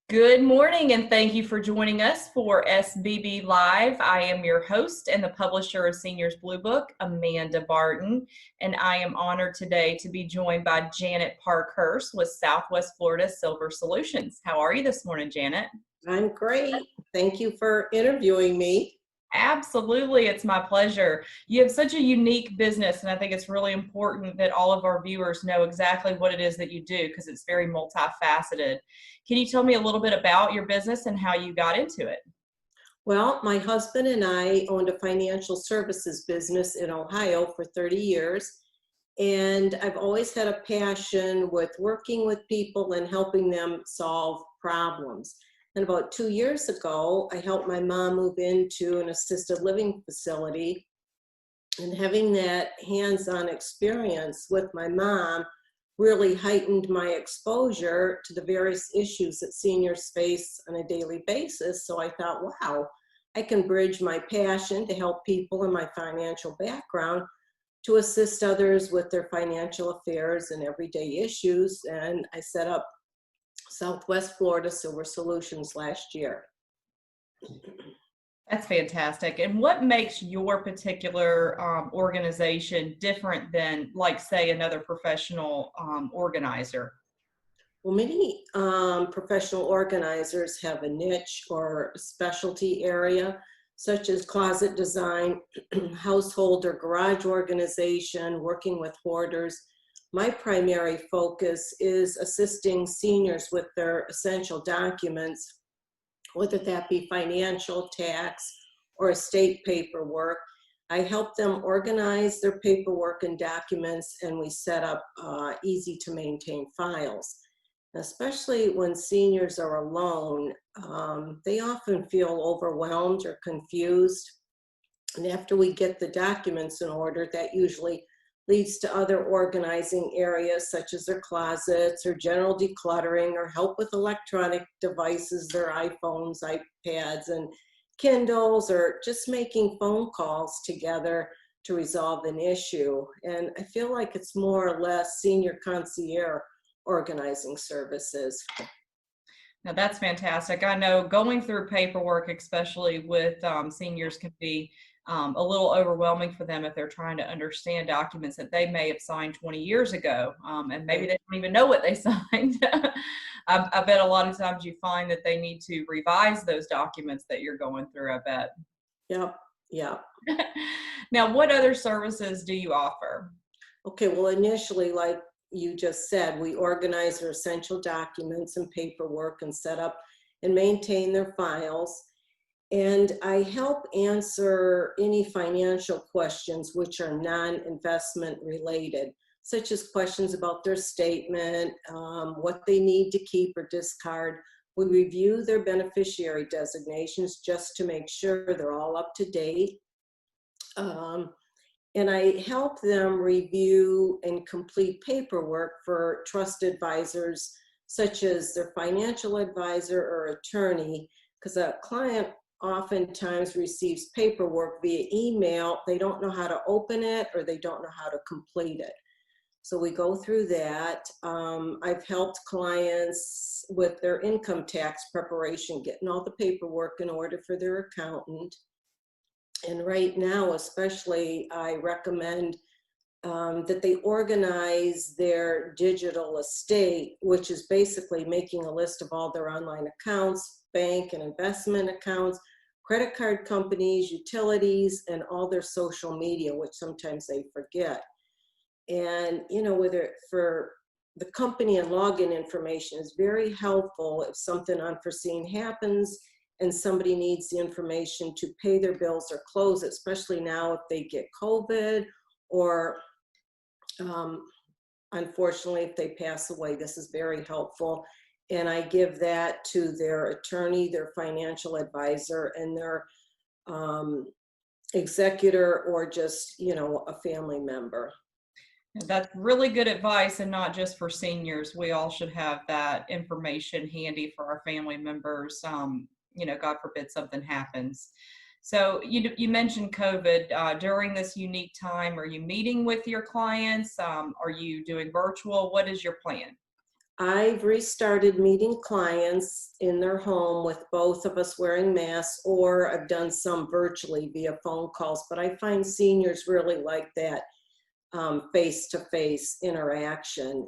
Good morning, and thank you for joining us for SBB Live. I am your host and the publisher of Seniors Blue Book, Amanda Barton, and I am honored today to be joined by Janet Parkhurst with Southwest Florida Silver Solutions. How are you this morning, Janet? I'm great. Thank you for interviewing me. Absolutely, it's my pleasure. You have such a unique business, and I think it's really important that all of our viewers know exactly what it is that you do because it's very multifaceted. Can you tell me a little bit about your business and how you got into it? Well, my husband and I owned a financial services business in Ohio for 30 years, and I've always had a passion with working with people and helping them solve problems. And about 2 years ago, I helped my mom move into an assisted living facility, and having that hands-on experience with my mom really heightened my exposure to the various issues that seniors face on a daily basis. So I thought, wow, I can bridge my passion to help people and my financial background to assist others with their financial affairs and everyday issues. And I set up Southwest Florida Silver Solutions last year. That's fantastic. And what makes your particular organization different than, like, say, another professional organizer? Well, many professional organizers have a niche or specialty area, such as closet design, household or garage organization, working with hoarders. My primary focus is assisting seniors with their essential documents, whether that be financial, tax, or estate paperwork. I help them organize their paperwork and documents, and we set up easy to maintain files. Especially when seniors are alone, they often feel overwhelmed or confused. And after we get the documents in order, that usually leads to other organizing areas such as their closets or general decluttering or help with electronic devices, their iPhones, iPads, and Kindles, or just making phone calls together to resolve an issue. And I feel like it's more or less senior concierge organizing services. Now, that's fantastic. I know going through paperwork, especially with seniors, can be a little overwhelming for them if they're trying to understand documents that they may have signed 20 years ago, and maybe they don't even know what they signed. I bet a lot of times you find that they need to revise those documents that you're going through, I bet. Yep, yep. Now, what other services do you offer? Okay, well, initially, like you just said, we organize their essential documents and paperwork and set up and maintain their files. And I help answer any financial questions which are non-investment related, such as questions about their statement, what they need to keep or discard. We review their beneficiary designations just to make sure they're all up to date. And I help them review and complete paperwork for trust advisors, such as their financial advisor or attorney, because a client oftentimes receives paperwork via email. They don't know how to open it or they don't know how to complete it. So we go through that. I've helped clients with their income tax preparation, getting all the paperwork in order for their accountant. And right now, especially, I recommend that they organize their digital estate, which is basically making a list of all their online accounts, bank and investment accounts, credit card companies, utilities, and all their social media, which sometimes they forget. And, you know, whether for the company and login information is very helpful if something unforeseen happens and somebody needs the information to pay their bills or close, especially now if they get COVID or unfortunately if they pass away. This is very helpful. And I give that to their attorney, their financial advisor, and their executor, or just, you know, a family member. That's really good advice, and not just for seniors. We all should have that information handy for our family members. God forbid something happens. So you mentioned COVID. During this unique time, are you meeting with your clients? Are you doing virtual? What is your plan? I've restarted meeting clients in their home with both of us wearing masks, or I've done some virtually via phone calls, but I find seniors really like that face-to-face interaction.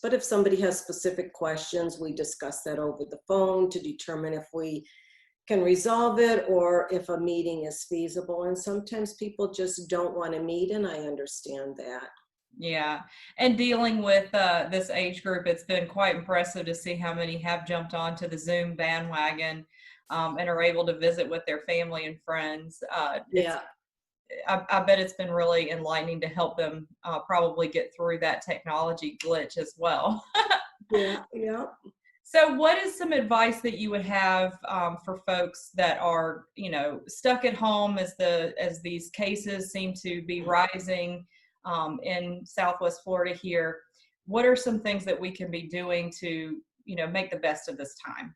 But if somebody has specific questions, we discuss that over the phone to determine if we can resolve it or if a meeting is feasible. And sometimes people just don't want to meet, and I understand that. Yeah. And dealing with this age group, it's been quite impressive to see how many have jumped onto the Zoom bandwagon and are able to visit with their family and friends. Yeah, I bet it's been really enlightening to help them probably get through that technology glitch as well. yeah, yeah. So, what is some advice that you would have for folks that are, stuck at home as these cases seem to be rising in Southwest Florida here? What are some things that we can be doing to, make the best of this time?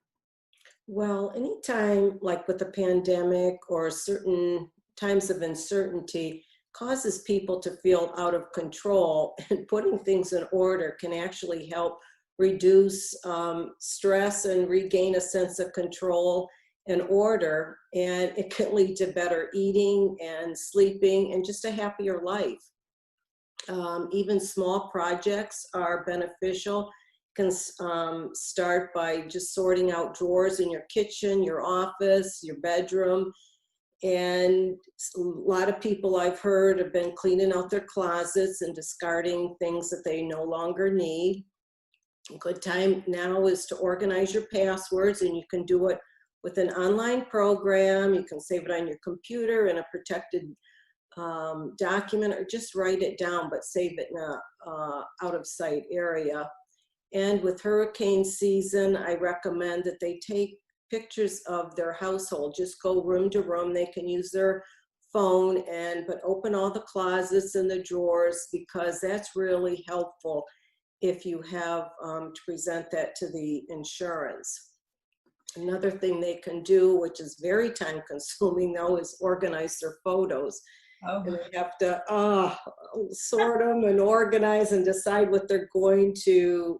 Well, anytime like with the pandemic or certain times of uncertainty causes people to feel out of control, and putting things in order can actually help reduce stress and regain a sense of control and order. And it can lead to better eating and sleeping and just a happier life. Even small projects are beneficial. Can start by just sorting out drawers in your kitchen, your office, your bedroom. And a lot of people I've heard have been cleaning out their closets and discarding things that they no longer need. A good time now is to organize your passwords, and you can do it with an online program. You can save it on your computer in a protected document, or just write it down, but save it in a out of sight area. And with hurricane season, I recommend that they take pictures of their household. Just go room to room. They can use their phone but open all the closets and the drawers, because that's really helpful if you have to present that to the insurance. Another thing they can do, which is very time consuming though, is organize their photos. Oh, And they have to sort them and organize and decide what they're going to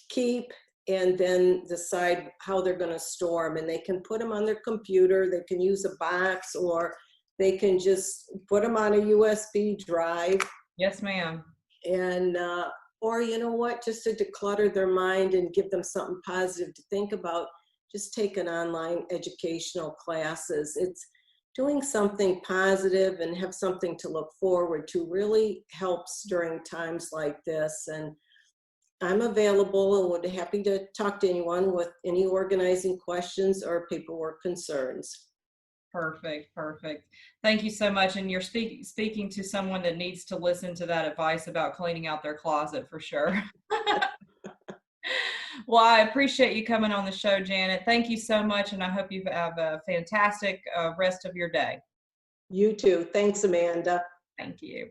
keep, and then decide how they're going to store them. And they can put them on their computer. They can use a box, or they can just put them on a USB drive. yes, ma'am. And or you know what, just to declutter their mind and give them something positive to think about, just take an online educational classes. It's doing something positive and have something to look forward to really helps during times like this. And I'm available and would be happy to talk to anyone with any organizing questions or paperwork concerns. Perfect, perfect. Thank you so much. And you're speaking to someone that needs to listen to that advice about cleaning out their closet for sure. Well, I appreciate you coming on the show, Janet. Thank you so much, and I hope you have a fantastic rest of your day. You too. Thanks, Amanda. Thank you.